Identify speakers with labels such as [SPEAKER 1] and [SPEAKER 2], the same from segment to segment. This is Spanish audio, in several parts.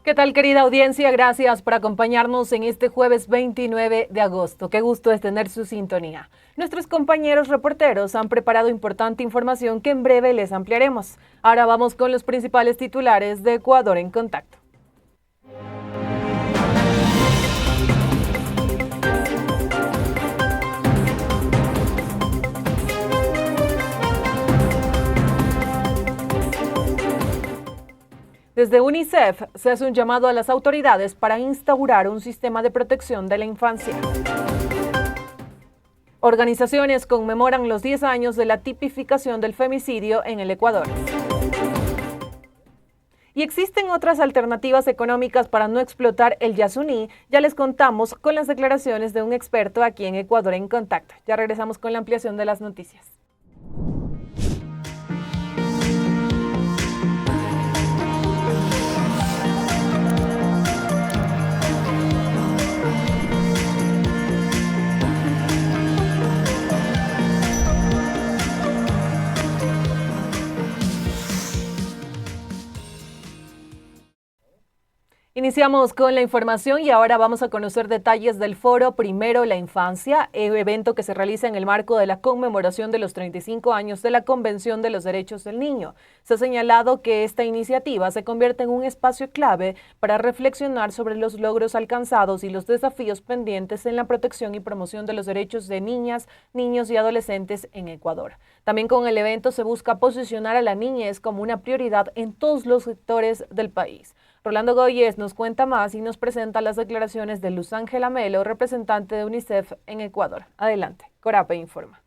[SPEAKER 1] ¿Qué tal, querida audiencia? Gracias por acompañarnos en este jueves 29 de agosto. Qué gusto es tener su sintonía. Nuestros compañeros reporteros han preparado importante información que en breve les ampliaremos. Ahora vamos con los principales titulares de Ecuador en Contacto. Desde UNICEF se hace un llamado a las autoridades para instaurar un sistema de protección de la infancia. Organizaciones conmemoran los 10 años de la tipificación del femicidio en el Ecuador. Y existen otras alternativas económicas para no explotar el Yasuní. Ya les contamos con las declaraciones de un experto aquí en Ecuador en Contacto. Ya regresamos con la ampliación de las noticias. Iniciamos con la información y ahora vamos a conocer detalles del foro Primero la Infancia, evento que se realiza en el marco de la conmemoración de los 35 años de la Convención de los Derechos del Niño. Se ha señalado que esta iniciativa se convierte en un espacio clave para reflexionar sobre los logros alcanzados y los desafíos pendientes en la protección y promoción de los derechos de niñas, niños y adolescentes en Ecuador. También con el evento se busca posicionar a la niñez como una prioridad en todos los sectores del país. Rolando Goyes nos cuenta más y nos presenta las declaraciones de Luz Ángela Melo, representante de UNICEF en Ecuador. Adelante, Corape informa.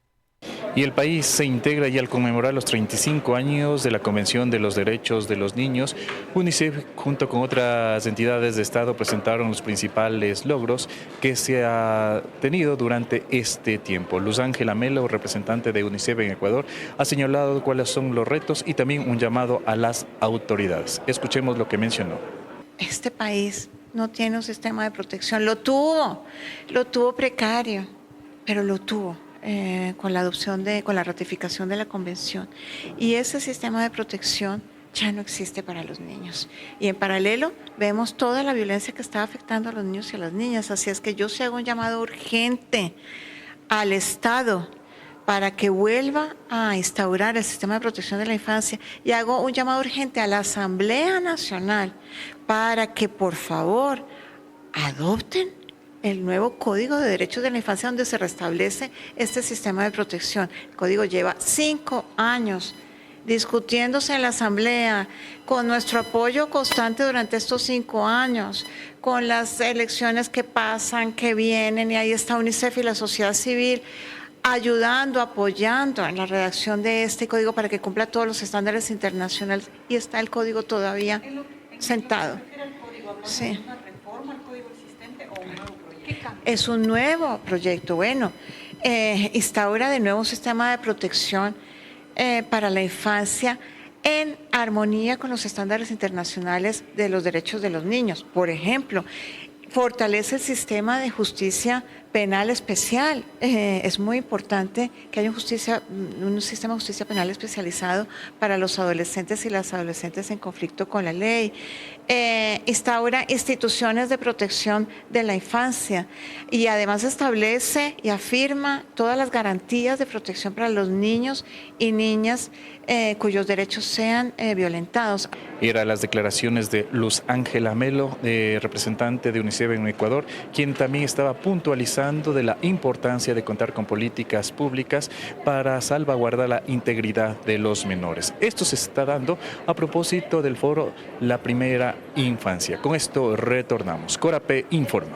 [SPEAKER 2] Y el país se integra ya al conmemorar los 35 años de la Convención de los Derechos de los Niños. UNICEF junto con otras entidades de Estado presentaron los principales logros que se ha tenido durante este tiempo. Luz Ángela Melo, representante de UNICEF en Ecuador, ha señalado cuáles son los retos y también un llamado a las autoridades. Escuchemos lo que mencionó.
[SPEAKER 3] Este país no tiene un sistema de protección, lo tuvo precario, pero lo tuvo. Con la ratificación de la convención, y ese sistema de protección ya no existe para los niños, y en paralelo vemos toda la violencia que está afectando a los niños y a las niñas. Así es que yo sí hago un llamado urgente al Estado para que vuelva a instaurar el sistema de protección de la infancia, y hago un llamado urgente a la Asamblea Nacional para que por favor adopten el nuevo Código de Derechos de la Infancia, donde se restablece este sistema de protección. El código lleva 5 años discutiéndose en la Asamblea, con nuestro apoyo constante durante estos 5 años, con las elecciones que pasan, que vienen, y ahí está UNICEF y la sociedad civil ayudando, apoyando en la redacción de este código para que cumpla todos los estándares internacionales, y está el código todavía sentado. Sí. Es un nuevo proyecto, instaura de nuevo un sistema de protección para la infancia en armonía con los estándares internacionales de los derechos de los niños. Por ejemplo, fortalece el sistema de justicia penal especial. Es muy importante que haya un sistema de justicia penal especializado para los adolescentes y las adolescentes en conflicto con la ley. Instaura instituciones de protección de la infancia, y además establece y afirma todas las garantías de protección para los niños y niñas cuyos derechos sean violentados.
[SPEAKER 2] Eran las declaraciones de Luz Ángela Melo, representante de UNICEF en Ecuador, quien también estaba puntualizando de la importancia de contar con políticas públicas para salvaguardar la integridad de los menores. Esto se está dando a propósito del foro La Primera Infancia. Con esto retornamos. Corape informa.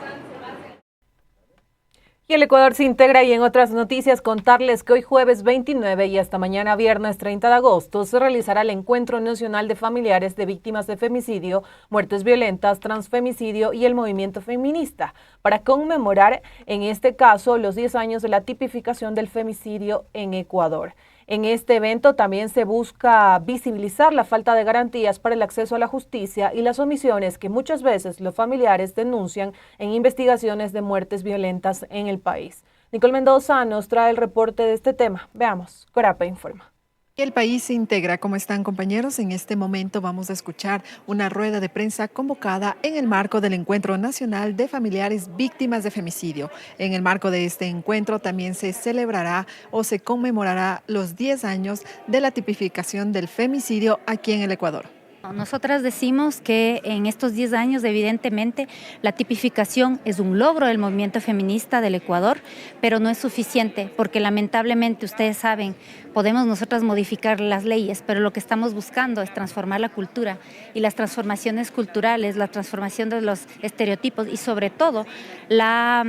[SPEAKER 1] Y el Ecuador se integra, y en otras noticias contarles que hoy jueves 29 y hasta mañana viernes 30 de agosto se realizará el Encuentro Nacional de Familiares de Víctimas de Femicidio, Muertes Violentas, Transfemicidio y el Movimiento Feminista, para conmemorar en este caso los 10 años de la tipificación del femicidio en Ecuador. En este evento también se busca visibilizar la falta de garantías para el acceso a la justicia y las omisiones que muchas veces los familiares denuncian en investigaciones de muertes violentas en el país. Nicole Mendoza nos trae el reporte de este tema. Veamos, Corape informa.
[SPEAKER 4] El país se integra. ¿Cómo están, compañeros? En este momento vamos a escuchar una rueda de prensa convocada en el marco del Encuentro Nacional de Familiares Víctimas de Femicidio. En el marco de este encuentro también se celebrará o se conmemorará los 10 años de la tipificación del femicidio aquí en el Ecuador.
[SPEAKER 5] Nosotras decimos que en estos 10 años, evidentemente, la tipificación es un logro del movimiento feminista del Ecuador, pero no es suficiente, porque lamentablemente, ustedes saben, podemos nosotras modificar las leyes, pero lo que estamos buscando es transformar la cultura, y las transformaciones culturales, la transformación de los estereotipos y sobre todo la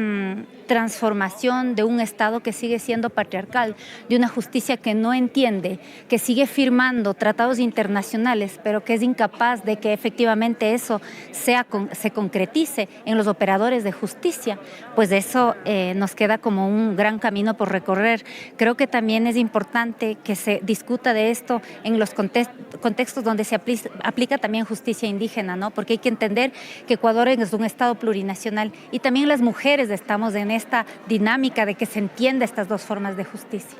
[SPEAKER 5] transformación de un Estado que sigue siendo patriarcal, de una justicia que no entiende, que sigue firmando tratados internacionales, pero que es incapaz de que efectivamente eso se concretice en los operadores de justicia, pues eso nos queda como un gran camino por recorrer. Creo que también es importante que se discuta de esto en los contextos donde se aplica también justicia indígena, ¿no? Porque hay que entender que Ecuador es un Estado plurinacional y también las mujeres estamos en esta dinámica de que se entienda estas dos formas de justicia.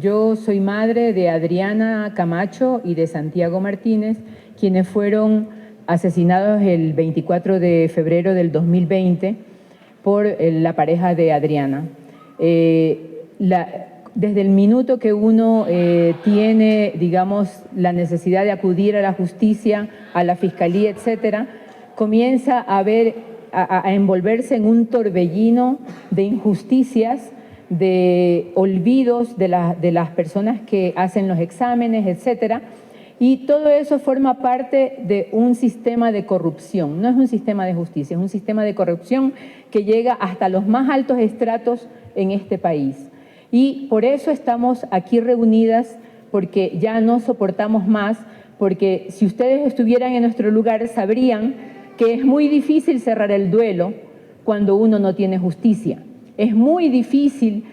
[SPEAKER 6] Yo soy madre de Adriana Camacho y de Santiago Martínez, quienes fueron asesinados el 24 de febrero del 2020 por la pareja de Adriana. Desde el minuto que uno tiene, digamos, la necesidad de acudir a la justicia, a la fiscalía, etcétera, comienza a envolverse en un torbellino de injusticias, de olvidos de las personas que hacen los exámenes, etcétera. Y todo eso forma parte de un sistema de corrupción. No es un sistema de justicia, es un sistema de corrupción que llega hasta los más altos estratos en este país. Y por eso estamos aquí reunidas, porque ya no soportamos más, porque si ustedes estuvieran en nuestro lugar sabrían que es muy difícil cerrar el duelo cuando uno no tiene justicia. Es muy difícil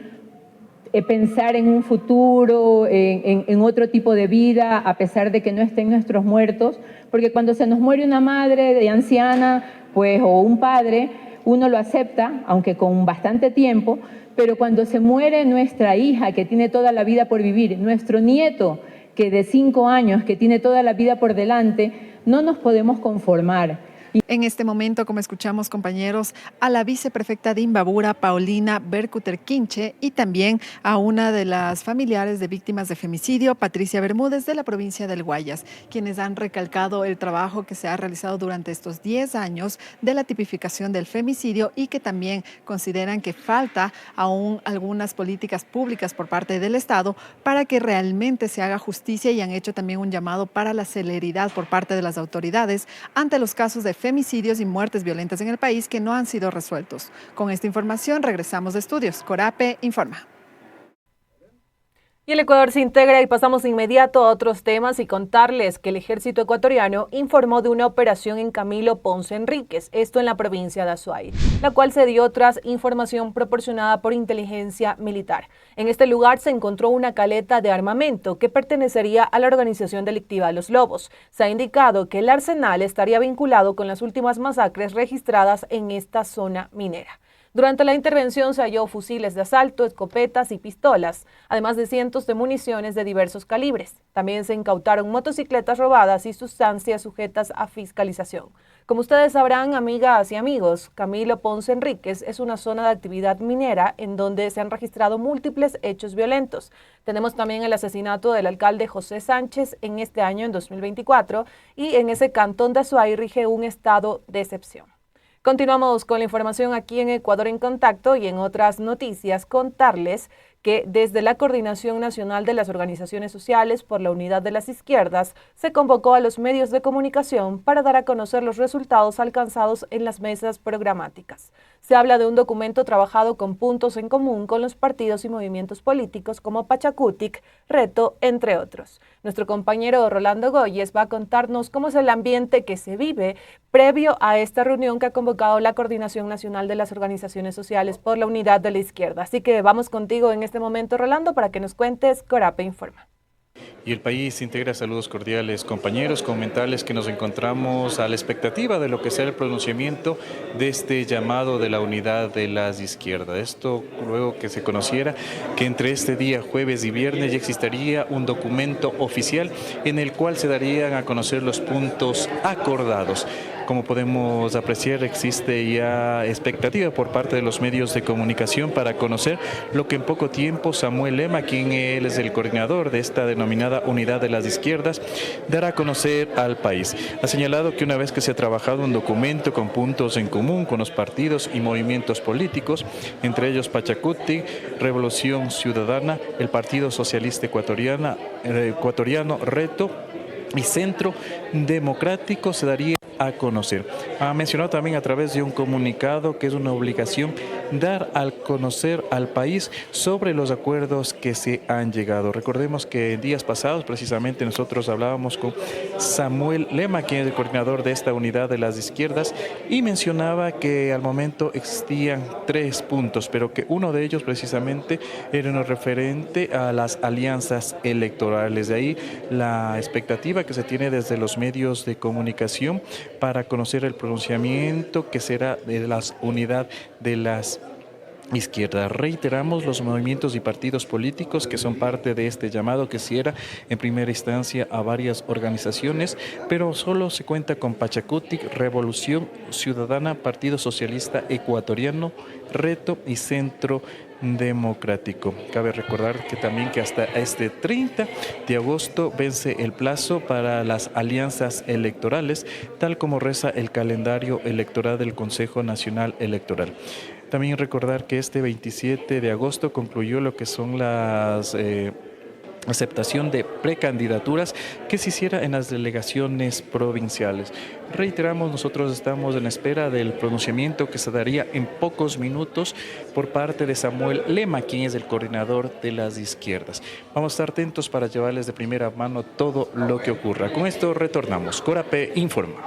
[SPEAKER 6] pensar en un futuro, en otro tipo de vida, a pesar de que no estén nuestros muertos, porque cuando se nos muere una madre de anciana, pues, o un padre, uno lo acepta, aunque con bastante tiempo, pero cuando se muere nuestra hija, que tiene toda la vida por vivir, nuestro nieto, que de 5 años, que tiene toda la vida por delante, no nos podemos conformar.
[SPEAKER 4] En este momento, como escuchamos, compañeros, a la viceprefecta de Imbabura, Paulina Bercuter Quinche, y también a una de las familiares de víctimas de femicidio, Patricia Bermúdez, de la provincia del Guayas, quienes han recalcado el trabajo que se ha realizado durante estos 10 años de la tipificación del femicidio y que también consideran que falta aún algunas políticas públicas por parte del Estado para que realmente se haga justicia, y han hecho también un llamado para la celeridad por parte de las autoridades ante los casos de femicidios y muertes violentas en el país que no han sido resueltos. Con esta información regresamos de estudios. Corape informa.
[SPEAKER 1] Y el Ecuador se integra y pasamos de inmediato a otros temas y contarles que el ejército ecuatoriano informó de una operación en Camilo Ponce Enríquez, esto en la provincia de Azuay, la cual se dio tras información proporcionada por inteligencia militar. En este lugar se encontró una caleta de armamento que pertenecería a la organización delictiva Los Lobos. Se ha indicado que el arsenal estaría vinculado con las últimas masacres registradas en esta zona minera. Durante la intervención se halló fusiles de asalto, escopetas y pistolas, además de cientos de municiones de diversos calibres. También se incautaron motocicletas robadas y sustancias sujetas a fiscalización. Como ustedes sabrán, amigas y amigos, Camilo Ponce Enríquez es una zona de actividad minera en donde se han registrado múltiples hechos violentos. Tenemos también el asesinato del alcalde José Sánchez en este año, en 2024, y en ese cantón de Azuay rige un estado de excepción. Continuamos con la información aquí en Ecuador en Contacto, y en otras noticias contarles que desde la Coordinación Nacional de las Organizaciones Sociales por la Unidad de las Izquierdas se convocó a los medios de comunicación para dar a conocer los resultados alcanzados en las mesas programáticas. Se habla de un documento trabajado con puntos en común con los partidos y movimientos políticos como Pachacutic, Reto, entre otros. Nuestro compañero Rolando Goyes va a contarnos cómo es el ambiente que se vive previo a esta reunión que ha convocado la Coordinación Nacional de las Organizaciones Sociales por la Unidad de la Izquierda. Así que vamos contigo en este momento, Rolando, para que nos cuentes. Corape informa.
[SPEAKER 2] Y el país integra. Saludos cordiales, compañeros, comentarles que nos encontramos a la expectativa de lo que será el pronunciamiento de este llamado de la unidad de las izquierdas. Esto luego que se conociera que entre este día jueves y viernes ya existiría un documento oficial en el cual se darían a conocer los puntos acordados. Como podemos apreciar, existe ya expectativa por parte de los medios de comunicación para conocer lo que en poco tiempo Samuel Lema, quien él es el coordinador de esta denominada Unidad de las Izquierdas, dará a conocer al país. Ha señalado que una vez que se ha trabajado un documento con puntos en común con los partidos y movimientos políticos, entre ellos Pachacuti, Revolución Ciudadana, el Partido Socialista Ecuatoriano, Reto y Centro Democrático, se daría a conocer. Ha mencionado también a través de un comunicado que es una obligación dar a conocer al país sobre los acuerdos que se han llegado. Recordemos que en días pasados precisamente nosotros hablábamos con Samuel Lema, quien es el coordinador de esta unidad de las izquierdas, y mencionaba que al momento existían 3 puntos, pero que uno de ellos precisamente era uno referente a las alianzas electorales. De ahí la expectativa que se tiene desde los medios de comunicación para conocer el pronunciamiento que será de la unidad de las izquierdas. Reiteramos los movimientos y partidos políticos que son parte de este llamado que se era en primera instancia a varias organizaciones, pero solo se cuenta con Pachacuti, Revolución Ciudadana, Partido Socialista Ecuatoriano, Reto y Centro Democrático. Cabe recordar que también que hasta este 30 de agosto vence el plazo para las alianzas electorales, tal como reza el calendario electoral del Consejo Nacional Electoral. También recordar que este 27 de agosto concluyó lo que son las aceptación de precandidaturas que se hiciera en las delegaciones provinciales. Reiteramos, nosotros estamos en espera del pronunciamiento que se daría en pocos minutos por parte de Samuel Lema, quien es el coordinador de las izquierdas. Vamos a estar atentos para llevarles de primera mano todo lo que ocurra. Con esto retornamos. Corape informa.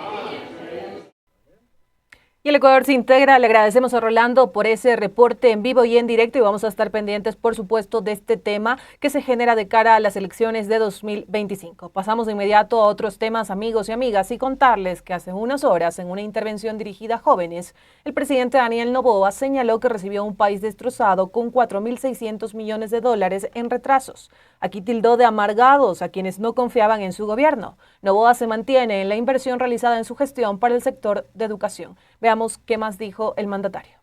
[SPEAKER 1] Y el Ecuador se integra. Le agradecemos a Rolando por ese reporte en vivo y en directo y vamos a estar pendientes, por supuesto, de este tema que se genera de cara a las elecciones de 2025. Pasamos de inmediato a otros temas, amigos y amigas, y contarles que hace unas horas, en una intervención dirigida a jóvenes, el presidente Daniel Noboa señaló que recibió un país destrozado con 4.600 millones de dólares en retrasos. Aquí tildó de amargados a quienes no confiaban en su gobierno. Noboa se mantiene en la inversión realizada en su gestión para el sector de educación. Veamos qué más dijo el mandatario.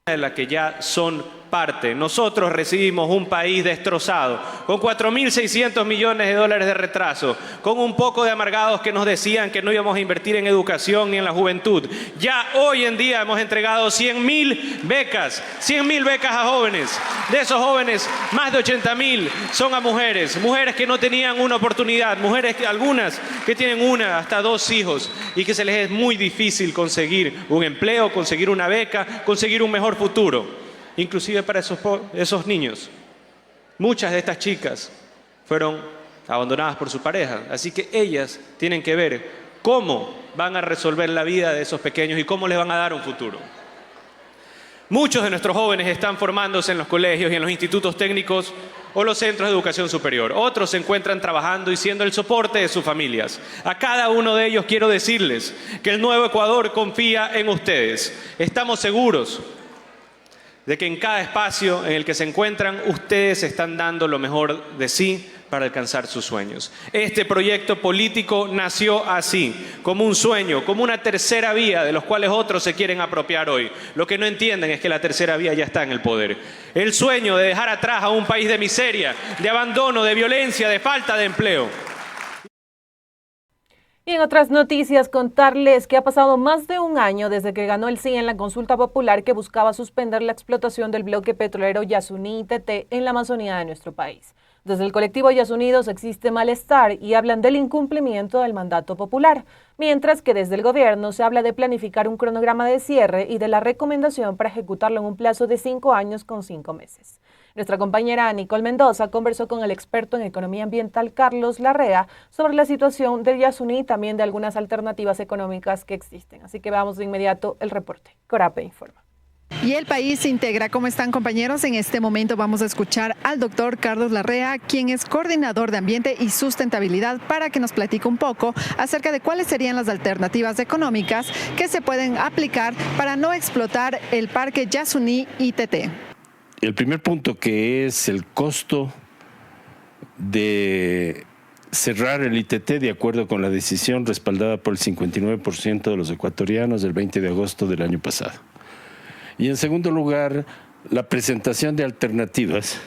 [SPEAKER 7] De la que ya son parte. Nosotros recibimos un país destrozado, con 4.600 millones de dólares de retraso, con un poco de amargados que nos decían que no íbamos a invertir en educación ni en la juventud. Ya hoy en día hemos entregado 100.000 becas, 100.000 becas a jóvenes. De esos jóvenes, más de 80.000 son a mujeres que no tenían una oportunidad, algunas que tienen 1 hasta 2 hijos y que se les es muy difícil conseguir un empleo, conseguir una beca, conseguir un mejor futuro. Inclusive para esos niños. Muchas de estas chicas fueron abandonadas por su pareja, así que ellas tienen que ver cómo van a resolver la vida de esos pequeños y cómo les van a dar un futuro. Muchos de nuestros jóvenes están formándose en los colegios y en los institutos técnicos o los centros de educación superior. Otros se encuentran trabajando y siendo el soporte de sus familias. A cada uno de ellos quiero decirles que el nuevo Ecuador confía en ustedes. Estamos seguros de que en cada espacio en el que se encuentran, ustedes están dando lo mejor de sí para alcanzar sus sueños. Este proyecto político nació así, como un sueño, como una tercera vía de los cuales otros se quieren apropiar hoy. Lo que no entienden es que la tercera vía ya está en el poder. El sueño de dejar atrás a un país de miseria, de abandono, de violencia, de falta de empleo.
[SPEAKER 1] Y en otras noticias, contarles que ha pasado más de un año desde que ganó el sí en la consulta popular que buscaba suspender la explotación del bloque petrolero Yasuní-TT en la Amazonía de nuestro país. Desde el colectivo Yasunidos existe malestar y hablan del incumplimiento del mandato popular, mientras que desde el gobierno se habla de planificar un cronograma de cierre y de la recomendación para ejecutarlo en un plazo de 5 años con 5 meses. Nuestra compañera Nicole Mendoza conversó con el experto en economía ambiental Carlos Larrea sobre la situación del Yasuní y también de algunas alternativas económicas que existen. Así que veamos de inmediato el reporte. Corape informa.
[SPEAKER 4] Y El País integra. ¿Cómo están, compañeros? En este momento vamos a escuchar al doctor Carlos Larrea, quien es coordinador de Ambiente y Sustentabilidad, para que nos platique un poco acerca de cuáles serían las alternativas económicas que se pueden aplicar para no explotar el Parque Yasuní ITT.
[SPEAKER 8] El primer punto, que es el costo de cerrar el ITT de acuerdo con la decisión respaldada por el 59% de los ecuatorianos del 20 de agosto del año pasado. Y en segundo lugar, la presentación de alternativas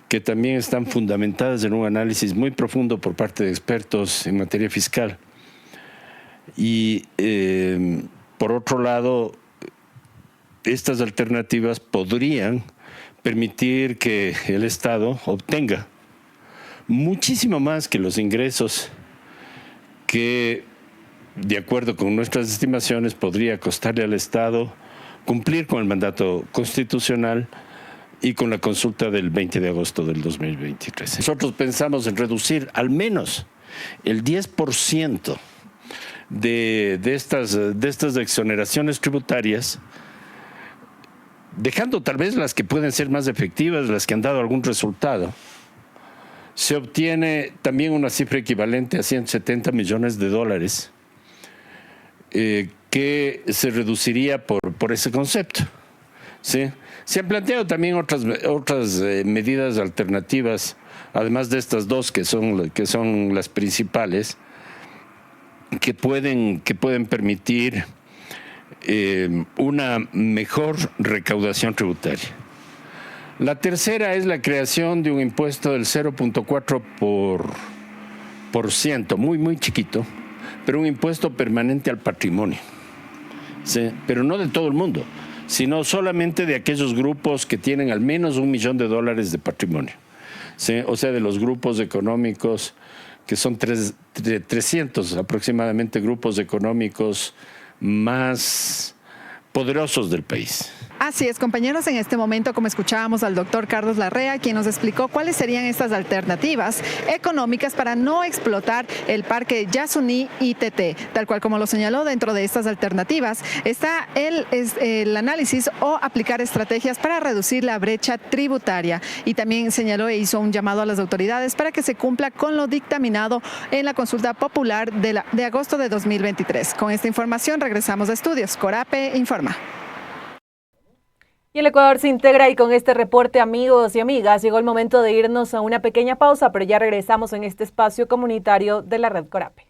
[SPEAKER 8] que también están fundamentadas en un análisis muy profundo por parte de expertos en materia fiscal. Y por otro lado, estas alternativas podrían permitir que el Estado obtenga muchísimo más que los ingresos que, de acuerdo con nuestras estimaciones, podría costarle al Estado cumplir con el mandato constitucional y con la consulta del 20 de agosto del 2023. Nosotros pensamos en reducir al menos el 10% de estas exoneraciones tributarias, dejando tal vez las que pueden ser más efectivas, las que han dado algún resultado. Se obtiene también una cifra equivalente a 170 millones de dólares que se reduciría por ese concepto. ¿Sí? Se han planteado también otras medidas alternativas, además de estas dos que son las principales, que pueden permitir una mejor recaudación tributaria. La tercera es la creación de un impuesto del 0.4%, muy chiquito, pero un impuesto permanente al patrimonio. ¿Sí? Pero no de todo el mundo, sino solamente de aquellos grupos que tienen al menos $1 millón de patrimonio. ¿Sí? O sea, de los grupos económicos, que son 300 aproximadamente grupos económicos más poderosos del país.
[SPEAKER 4] Así es, compañeros, en este momento, como escuchábamos al doctor Carlos Larrea, quien nos explicó cuáles serían estas alternativas económicas para no explotar el Parque Yasuní ITT. Tal cual como lo señaló, dentro de estas alternativas está el análisis o aplicar estrategias para reducir la brecha tributaria. Y también señaló e hizo un llamado a las autoridades para que se cumpla con lo dictaminado en la consulta popular de agosto de 2023. Con esta información regresamos a estudios. Corape informa.
[SPEAKER 1] Y el Ecuador se integra, y con este reporte, amigos y amigas, llegó el momento de irnos a una pequeña pausa, pero ya regresamos en este espacio comunitario de la Red Corape.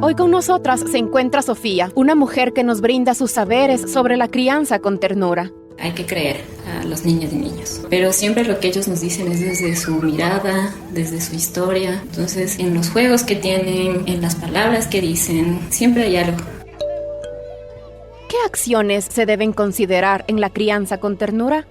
[SPEAKER 9] Hoy con nosotras se encuentra Sofía, una mujer que nos brinda sus saberes sobre la crianza con ternura.
[SPEAKER 10] Hay que creer a los niños y niños, pero siempre lo que ellos nos dicen es desde su mirada, desde su historia. Entonces, en los juegos que tienen, en las palabras que dicen, siempre hay algo.
[SPEAKER 9] ¿Qué acciones se deben considerar en la crianza con ternura?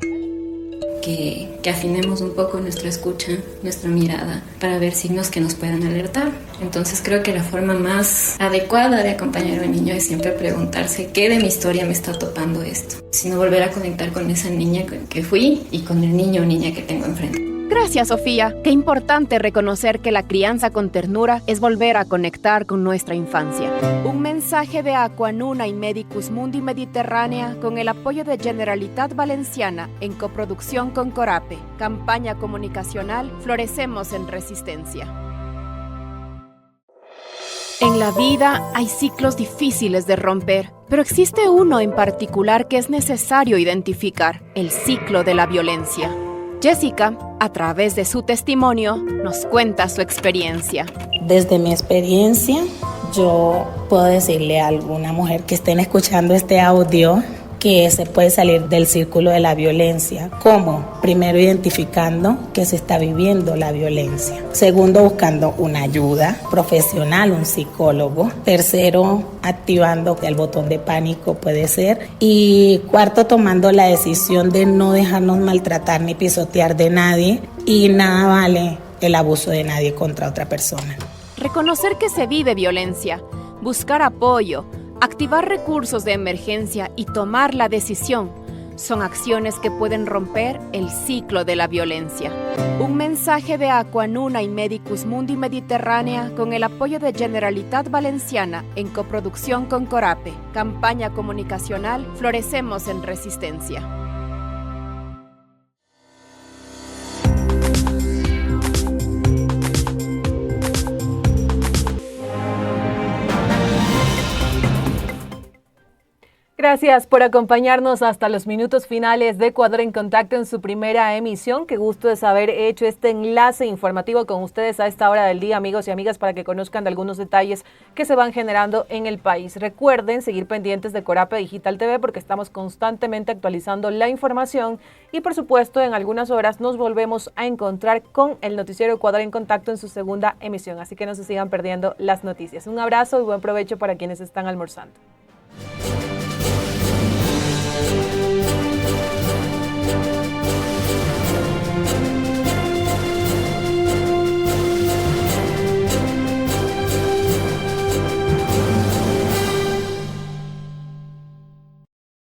[SPEAKER 10] Que afinemos un poco nuestra escucha, nuestra mirada, para ver signos que nos puedan alertar. Entonces creo que la forma más adecuada de acompañar a un niño es siempre preguntarse qué de mi historia me está topando esto, sino volver a conectar con esa niña que fui y con el niño o niña que tengo enfrente.
[SPEAKER 9] Gracias, Sofía. Qué importante reconocer que la crianza con ternura es volver a conectar con nuestra infancia. Un mensaje de Aquanuna y Medicus Mundi Mediterránea con el apoyo de Generalitat Valenciana en coproducción con Corape. Campaña comunicacional Florecemos en Resistencia. En la vida hay ciclos difíciles de romper, pero existe uno en particular que es necesario identificar: el ciclo de la violencia. Jessica, a través de su testimonio, nos cuenta su experiencia.
[SPEAKER 11] Desde mi experiencia, yo puedo decirle a alguna mujer que estén escuchando este audio que se puede salir del círculo de la violencia. ¿Cómo? Primero, identificando que se está viviendo la violencia. Segundo, buscando una ayuda profesional, un psicólogo. Tercero, activando el botón de pánico, puede ser. Y cuarto, tomando la decisión de no dejarnos maltratar ni pisotear de nadie. Y nada vale el abuso de nadie contra otra persona.
[SPEAKER 9] Reconocer que se vive violencia, buscar apoyo, activar recursos de emergencia y tomar la decisión son acciones que pueden romper el ciclo de la violencia. Un mensaje de Aquanuna y Medicus Mundi Mediterránea con el apoyo de Generalitat Valenciana en coproducción con Corape. Campaña comunicacional Florecemos en Resistencia.
[SPEAKER 1] Gracias por acompañarnos hasta los minutos finales de Ecuador en Contacto en su primera emisión. Qué gusto es haber hecho este enlace informativo con ustedes a esta hora del día, amigos y amigas, para que conozcan de algunos detalles que se van generando en el país. Recuerden seguir pendientes de Corape Digital TV porque estamos constantemente actualizando la información y, por supuesto, en algunas horas nos volvemos a encontrar con el noticiero Ecuador en Contacto en su segunda emisión. Así que no se sigan perdiendo las noticias. Un abrazo y buen provecho para quienes están almorzando.